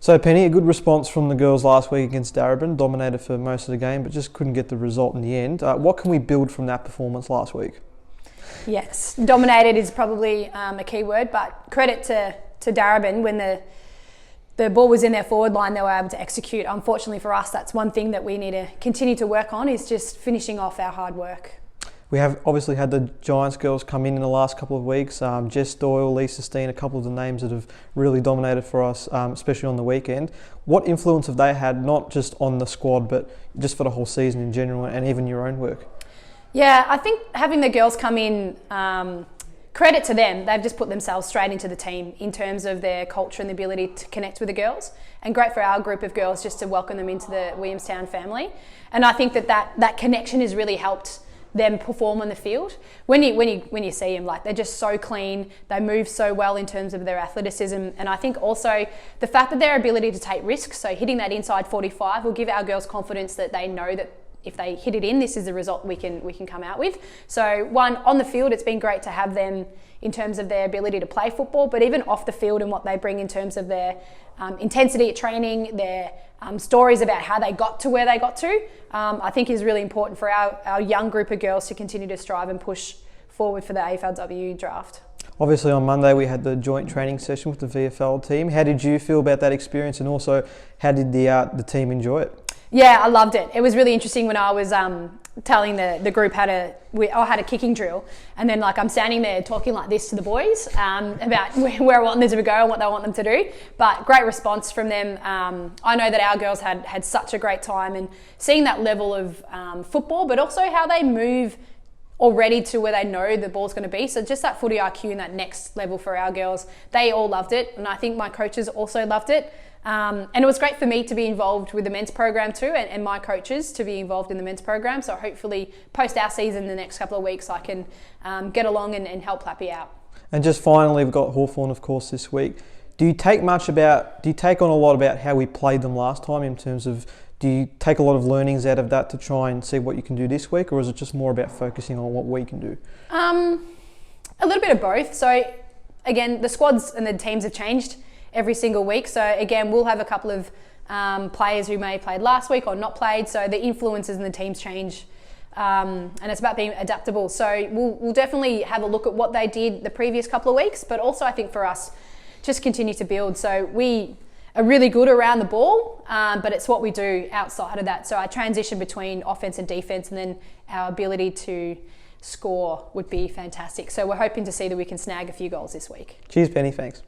So Penny, a good response from the girls last week against Darebin, dominated for most of the game, but just couldn't get the result in the end. What can we build from that performance last week? Yes, dominated is probably a key word, but credit to Darebin. When the ball was in their forward line, they were able to execute. Unfortunately for us, that's one thing that we need to continue to work on, is just finishing off our hard work. We have obviously had the Giants girls come in the last couple of weeks. Jess Doyle, Lisa Steen, a couple of the names that have really dominated for us, especially on the weekend. What influence have they had, not just on the squad, but just for the whole season in general, and even your own work? Yeah, I think having the girls come in, credit to them, they've just put themselves straight into the team in terms of their culture and the ability to connect with the girls. And great for our group of girls just to welcome them into the Williamstown family. And I think that connection has really helped them perform on the field. When you see them, like, they're just so clean, they move so well in terms of their athleticism, and I think also the fact that their ability to take risks, so hitting that inside 45, will give our girls confidence that they know that if they hit it in, this is the result we can come out with. So on the field, it's been great to have them in terms of their ability to play football, but even off the field and what they bring in terms of their intensity at training, their stories about how they got to where they got to, I think is really important for our young group of girls to continue to strive and push forward for the AFLW draft. Obviously on Monday we had the joint training session with the VFL team. How did you feel about that experience, and also how did the team enjoy it? Yeah, I loved it. It was really interesting when I was telling the group I had a kicking drill, and then I'm standing there talking like this to the boys about where I want them to go and what they want them to do. But great response from them. I know that our girls had such a great time, and seeing that level of football, but also how they move already to where they know the ball's going to be. So just that footy IQ and that next level for our girls, they all loved it, and I think my coaches also loved it. And it was great for me to be involved with the men's program too, and my coaches to be involved in the men's program. So hopefully post our season in the next couple of weeks, I can get along and help Lappy out. And just finally, we've got Hawthorn, of course, this week. Do you take on a lot about how we played them last time, in terms of, do you take a lot of learnings out of that to try and see what you can do this week, or is it just more about focusing on what we can do? A little bit of both. So again, the squads and the teams have changed every single week. So again, we'll have a couple of players who may have played last week or not played. So the influences in the teams change, and it's about being adaptable. So we'll definitely have a look at what they did the previous couple of weeks, but also I think for us, just continue to build. So we are really good around the ball, but it's what we do outside of that. So our transition between offense and defense, and then our ability to score would be fantastic. So we're hoping to see that we can snag a few goals this week. Cheers, Penny. Thanks.